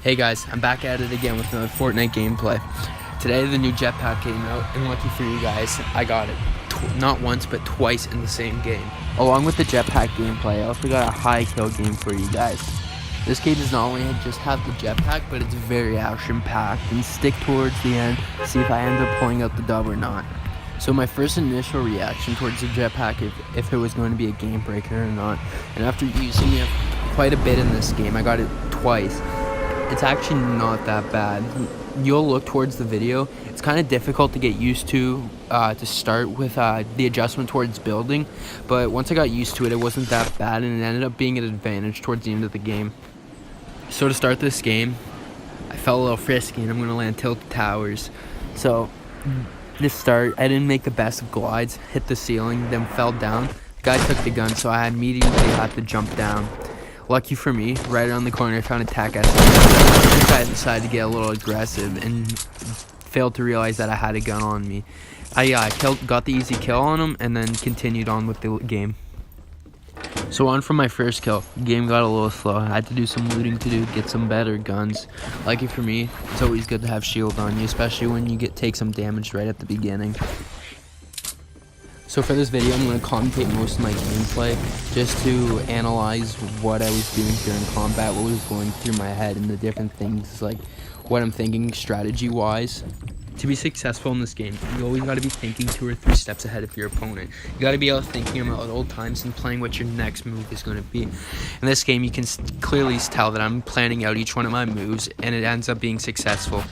Hey guys, I'm back at it again with another Fortnite gameplay. Today the new Jetpack came out, and lucky for you guys, I got it. Not once, but twice in the same game. Along with the Jetpack gameplay, I also got a high kill game for you guys. This game does not only just have the Jetpack, but it's very action-packed, and stick towards the end, see if I end up pulling out the dub or not. So my first initial reaction towards the Jetpack, if it was going to be a game breaker or not, and after using it quite a bit in this game, I got it twice. It's actually not that bad. You'll look towards the video. It's kind of difficult to get used to start with the adjustment towards building, but once I got used to it, it wasn't that bad, and it ended up being an advantage towards the end of the game. So to start this game, I felt a little frisky, and I'm going to land tilted towers. So to start, I didn't make the best of glides, hit the ceiling, then fell down. The guy took the gun, so I immediately had to jump down. Lucky for me, right around the corner I found a tac SMG. This guy decided to get a little aggressive and failed to realize that I had a gun on me. I got the easy kill on him and then continued on with the game. So on from my first kill, the game got a little slow. I had to do some looting to get some better guns. Lucky for me, it's always good to have shield on you, especially when you take some damage right at the beginning. So for this video, I'm going to commentate most of my gameplay just to analyze what I was doing during combat, what was going through my head, and the different things, like what I'm thinking strategy-wise. To be successful in this game, you always got to be thinking 2 or 3 steps ahead of your opponent. You got to be out thinking about old times and planning what your next move is going to be. In this game, you can clearly tell that I'm planning out each one of my moves, and it ends up being successful.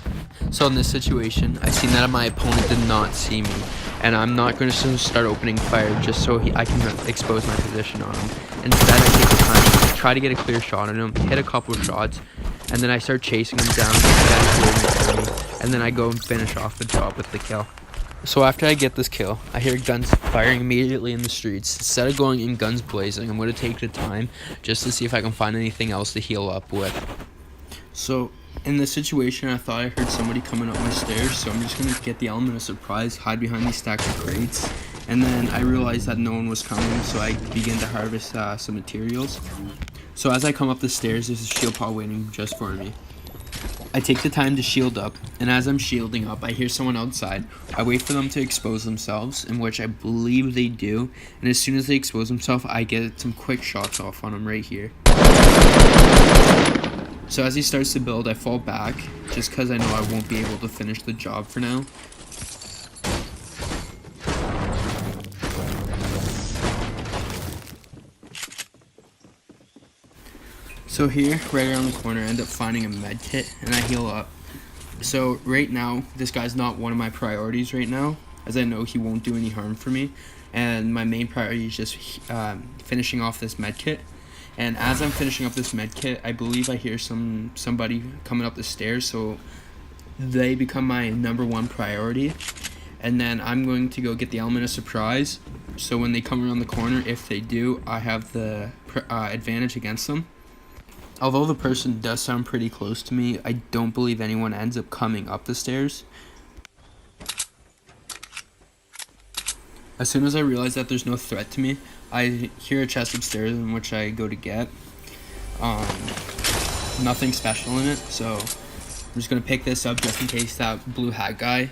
So in this situation, I seen that my opponent did not see me, and I'm not going to start opening fire just so I can expose my position on him. Instead, I take the time to try to get a clear shot on him, hit a couple of shots, and then I start chasing him down, and then I go and finish off the job with the kill. So after I get this kill, I hear guns firing immediately in the streets. Instead of going in guns blazing, I'm going to take the time just to see if I can find anything else to heal up with. So in this situation, I thought I heard somebody coming up my stairs, so I'm just going to get the element of surprise, hide behind these stacks of crates, and then I realized that no one was coming, so I begin to harvest some materials. So as I come up the stairs, there's a shield pod waiting just for me. I take the time to shield up, and as I'm shielding up, I hear someone outside. I wait for them to expose themselves, in which I believe they do, and as soon as they expose themselves, I get some quick shots off on them right here. So as he starts to build, I fall back, just because I know I won't be able to finish the job for now. So here, right around the corner, I end up finding a med kit, and I heal up. So right now, this guy's not one of my priorities right now, as I know he won't do any harm for me. And my main priority is just finishing off this med kit. And as I'm finishing up this med kit, I believe I hear somebody coming up the stairs, so they become my #1 priority. And then I'm going to go get the element of surprise, so when they come around the corner, if they do, I have the advantage against them. Although the person does sound pretty close to me, I don't believe anyone ends up coming up the stairs. As soon as I realize that there's no threat to me, I hear a chest upstairs in which I go to get. Nothing special in it, so I'm just going to pick this up just in case that blue hat guy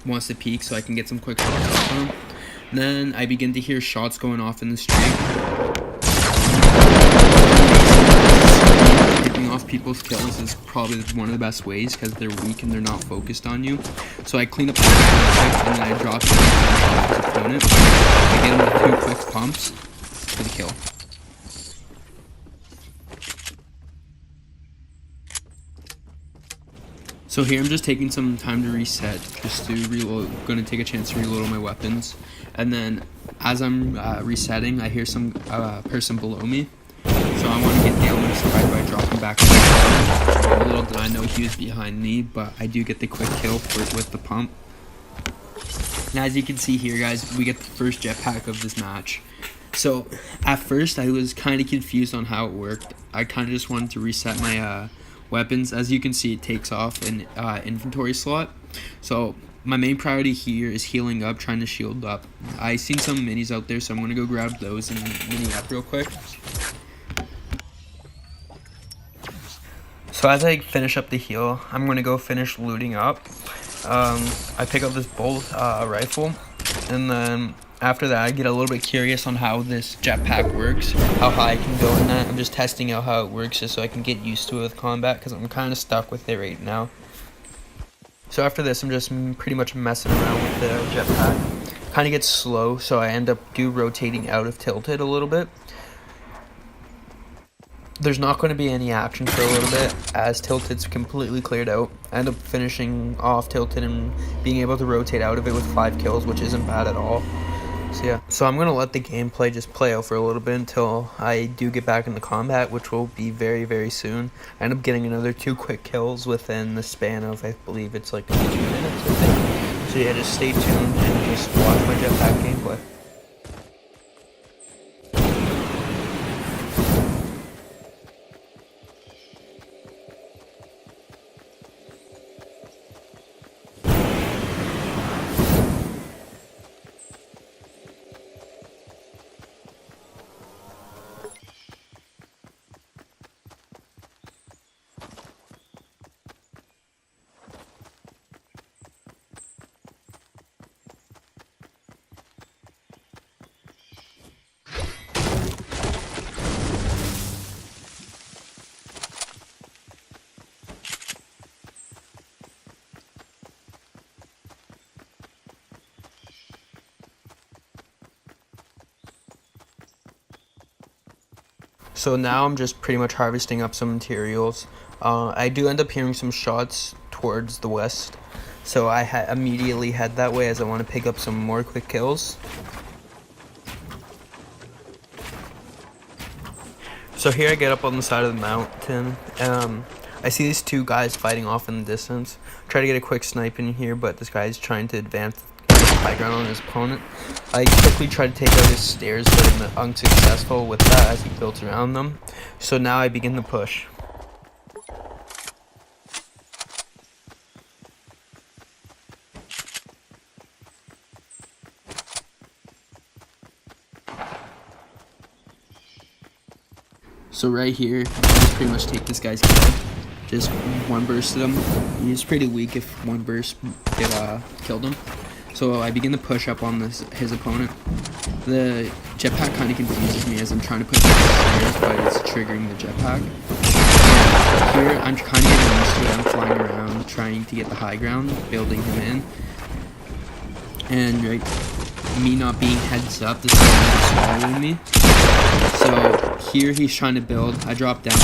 wants to peek so I can get some quick shots on him. Then I begin to hear shots going off in the street. Picking off people's kills is probably one of the best ways because they're weak and they're not focused on you. So I clean up the and then I drop his opponent. I get him with 2 quick pumps for the kill. So here I'm just taking some time to reset, just to reload. Going to take a chance to reload all my weapons, and then as I'm resetting, I hear some person below me. So I want to get the element of surprise by dropping back. Little did I know he was behind me, but I do get the quick kill with the pump. And as you can see here, guys, we get the first jetpack of this match. So at first, I was kind of confused on how it worked. I kind of just wanted to reset my weapons. As you can see, it takes off an inventory slot. So my main priority here is healing up, trying to shield up. I seen some minis out there, so I'm going to go grab those and mini up real quick. So as I finish up the heal, I'm gonna go finish looting up. I pick up this bolt rifle, and then after that I get a little bit curious on how this jetpack works, how high I can go in that. I'm just testing out how it works just so I can get used to it with combat, because I'm kind of stuck with it right now. So after this, I'm just pretty much messing around with the jetpack. Kind of gets slow, so I end up rotating out of tilted a little bit. There's not going to be any action for a little bit as tilted's completely cleared out. I end up finishing off tilted and being able to rotate out of it with 5 kills, which isn't bad at all. So yeah, so I'm going to let the gameplay just play out for a little bit until I do get back into combat, which will be very, very soon. I end up getting another 2 quick kills within the span of, I believe it's like 2 minutes, I think. So yeah, just stay tuned and just watch my jetpack gameplay. So now I'm just pretty much harvesting up some materials. I do end up hearing some shots towards the west, so I immediately head that way as I want to pick up some more quick kills. So here I get up on the side of the mountain. I see these 2 guys fighting off in the distance. Try to get a quick snipe in here, but this guy's trying to advance high ground on his opponent. I quickly try to take out his stairs, but I'm unsuccessful with that as he builds around them. So now I begin the push. So right here, I just pretty much take this guy's kill. Just one bursted him. He's pretty weak if one burst killed him. So I begin to push up on his opponent. The jetpack kind of confuses me as I'm trying to push up the stairs, but it's triggering the jetpack. Here I'm kind of getting used to it. I'm flying around, trying to get the high ground, building him in. And right, me not being heads up, this guy is swallowing me. So here he's trying to build. I drop down.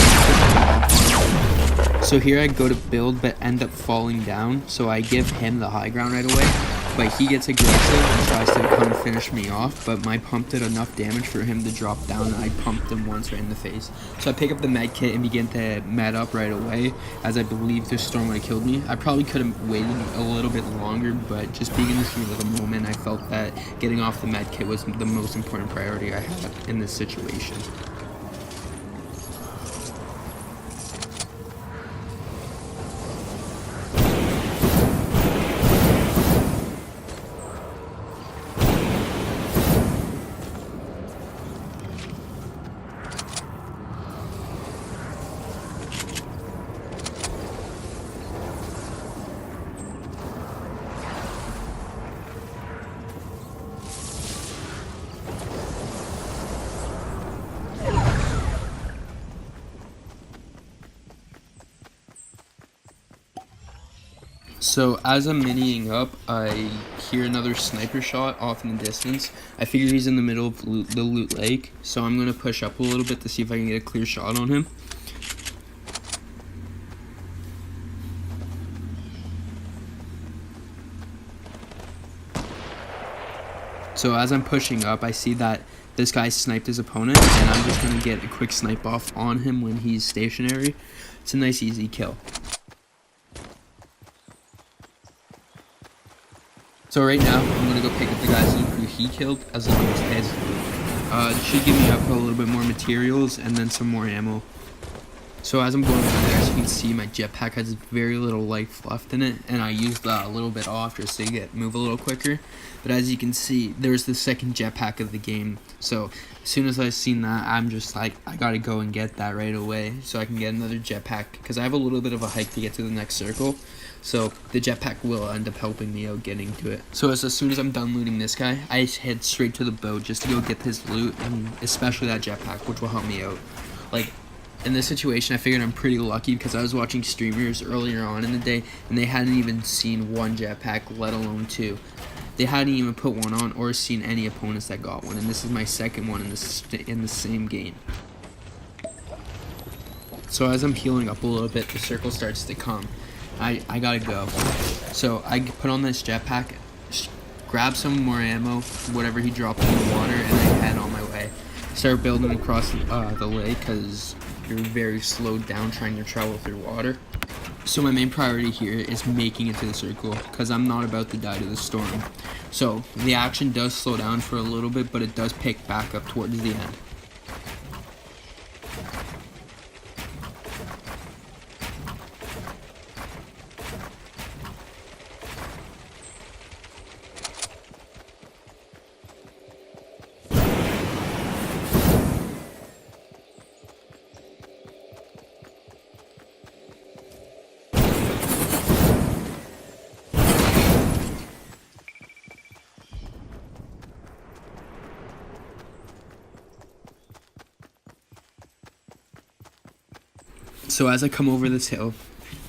So here I go to build, but end up falling down. So I give him the high ground right away. But he gets aggressive and tries to come finish me off, but my pump did enough damage for him to drop down, and I pumped him once right in the face. So I pick up the med kit and begin to med up right away, as I believe this storm would have killed me. I probably could have waited a little bit longer, but just being in this heat of the moment, I felt that getting off the med kit was the most important priority I had in this situation. So as I'm miniing up, I hear another sniper shot off in the distance. I figure he's in the middle of the loot lake, so I'm going to push up a little bit to see if I can get a clear shot on him. So as I'm pushing up, I see that this guy sniped his opponent, and I'm just going to get a quick snipe off on him when he's stationary. It's a nice easy kill. So right now, I'm going to go pick up the guy's loot who he killed, as long as his loot. It should give me up a little bit more materials and then some more ammo. So as I'm going over there, you can see, my jetpack has very little life left in it, and I used a little bit off just to move a little quicker. But as you can see, there's the second jetpack of the game. So as soon as I seen that, I'm just like, I gotta go and get that right away so I can get another jetpack, because I have a little bit of a hike to get to the next circle. So the jetpack will end up helping me out getting to it. So as soon as I'm done looting this guy, I head straight to the boat just to go get his loot, and especially that jetpack, which will help me out. Like, in this situation, I figured I'm pretty lucky because I was watching streamers earlier on in the day, and they hadn't even seen one jetpack, let alone two. They hadn't even put one on or seen any opponents that got one, and this is my second one in the same game. So as I'm healing up a little bit, the circle starts to come. I gotta go. So I put on this jetpack, grab some more ammo, whatever he dropped in the water, and I head on my way. Start building across the lake because you're very slowed down trying to travel through water. So my main priority here is making it to the circle because I'm not about to die to the storm. So the action does slow down for a little bit, but it does pick back up towards the end. So as I come over this hill,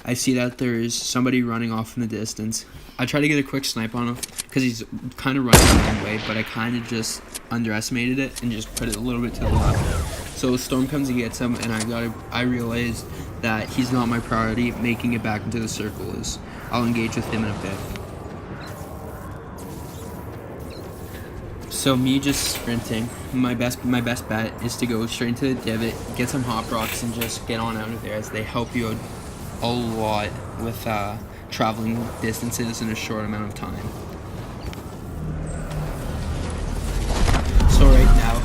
I see that there's somebody running off in the distance. I try to get a quick snipe on him because he's kind of running the wrong way, but I kind of just underestimated it and just put it a little bit to the left. So storm comes and gets him, and I realized that he's not my priority. Making it back into the circle is. I'll engage with him in a bit. So me just sprinting, my best bet is to go straight into the divot, get some hop rocks, and just get on out of there, as they help you a lot with traveling distances in a short amount of time. So right now,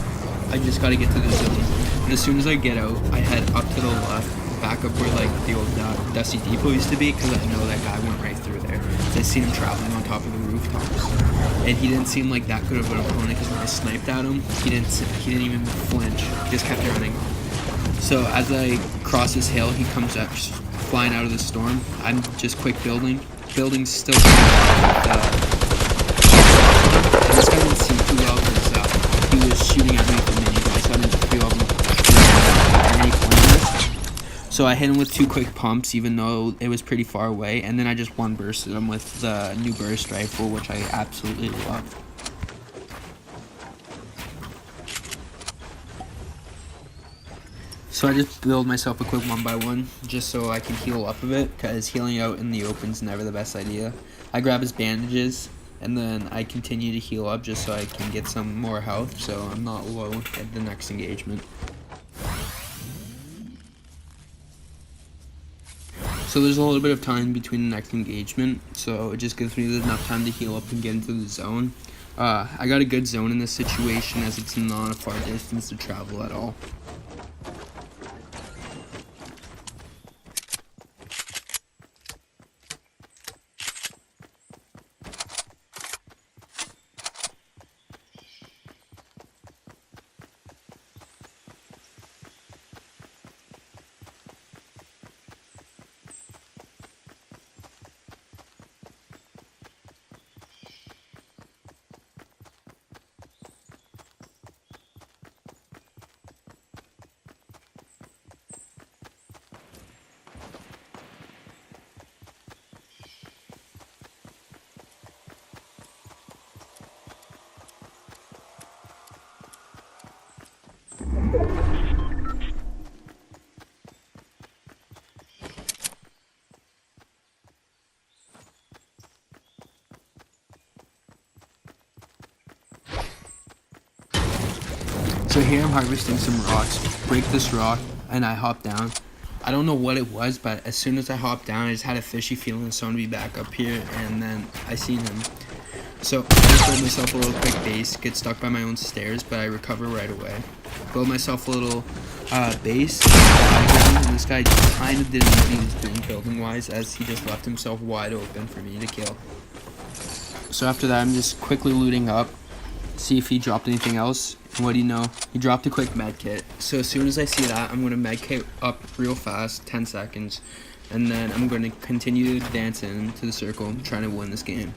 I just gotta get to the zone, and as soon as I get out, I head up to the left, back up where like the old Dusty Depot used to be, because I know that guy went right through there. So I seen him traveling on top of the rooftops, and he didn't seem like that good of an opponent because when I sniped at him, he didn't even flinch. He just kept running. So as I cross this hill, he comes up, flying out of the storm. I'm just quick building still. And this guy didn't see too well because he was shooting at me from mini, so I didn't feel any corners. So I hit him with 2 quick pumps, even though it was pretty far away, and then I just one bursted him with the new burst rifle, which I absolutely love. So I just build myself a quick 1x1 just so I can heal up a bit, because healing out in the open's never the best idea. I grab his bandages, and then I continue to heal up just so I can get some more health so I'm not low at the next engagement. So there's a little bit of time between the next engagement, so it just gives me enough time to heal up and get into the zone. I got a good zone in this situation as it's not a far distance to travel at all. So here I'm harvesting some rocks, break this rock, and I hop down. I don't know what it was, but as soon as I hopped down, I just had a fishy feeling someone would be back up here, and then I seen him. So I just build myself a little quick base, get stuck by my own stairs, but I recover right away. Build myself a little base, and this guy kind of didn't know what he was doing building wise, as he just left himself wide open for me to kill. So after that, I'm just quickly looting up, see if he dropped anything else. And what do you know? He dropped a quick med kit. So as soon as I see that, I'm going to med kit up real fast, 10 seconds, and then I'm going to continue to dance into the circle, trying to win this game.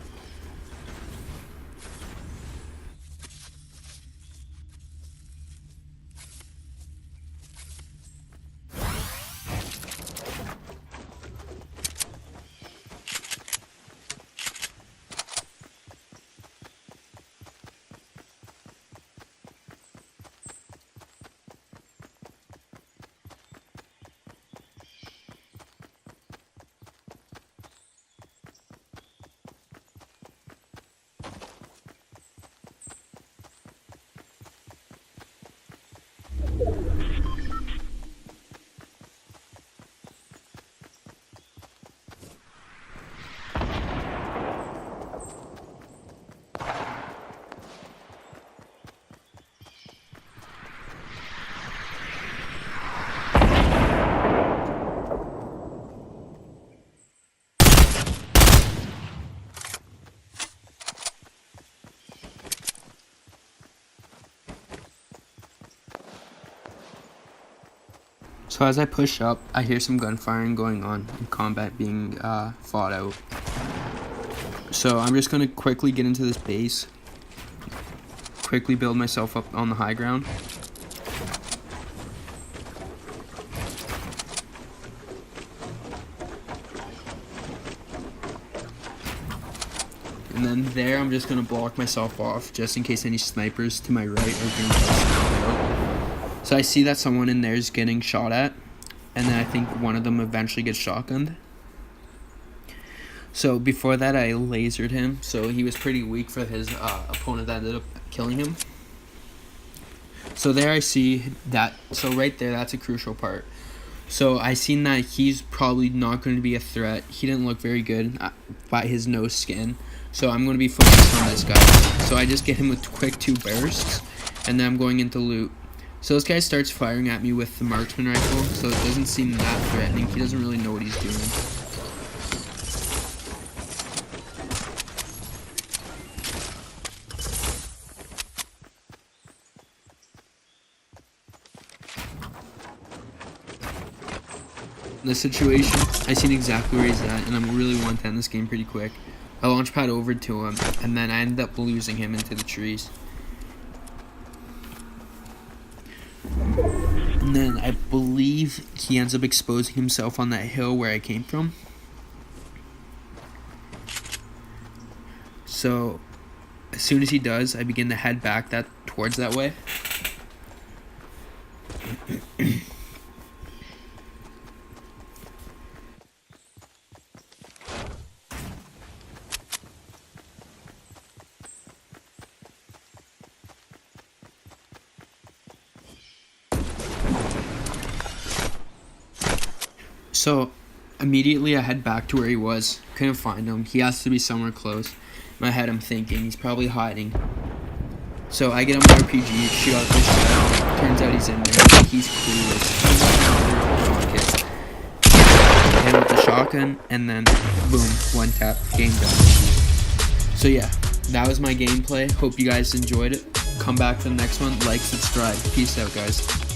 So as I push up, I hear some gunfiring going on and combat being fought out. So I'm just going to quickly get into this base, quickly build myself up on the high ground. And then there I'm just going to block myself off just in case any snipers to my right are going to. So I see that someone in there is getting shot at, and then I think one of them eventually gets shotgunned. So before that, I lasered him, so he was pretty weak for his opponent that ended up killing him. So there I see that, so right there, that's a crucial part. So I seen that he's probably not going to be a threat. He didn't look very good by his nose skin, so I'm going to be focused on this guy. So I just get him with quick 2 bursts, and then I'm going into loot. So this guy starts firing at me with the marksman rifle, so it doesn't seem that threatening. He doesn't really know what he's doing. In this situation, I seen exactly where he's at, and I'm really want to end this game pretty quick. I launch pad over to him, and then I end up losing him into the trees. And then I believe he ends up exposing himself on that hill where I came from. So as soon as he does, I begin to head back towards that way. So immediately I head back to where he was. Couldn't find him. He has to be somewhere close. In my head I'm thinking he's probably hiding. So I get him an RPG, shoot out this shot. Turns out he's in there. He's clueless. Hit him with the shotgun, and then boom, 1 tap, game done. So yeah, that was my gameplay. Hope you guys enjoyed it. Come back for the next one. Like, subscribe. Peace out, guys.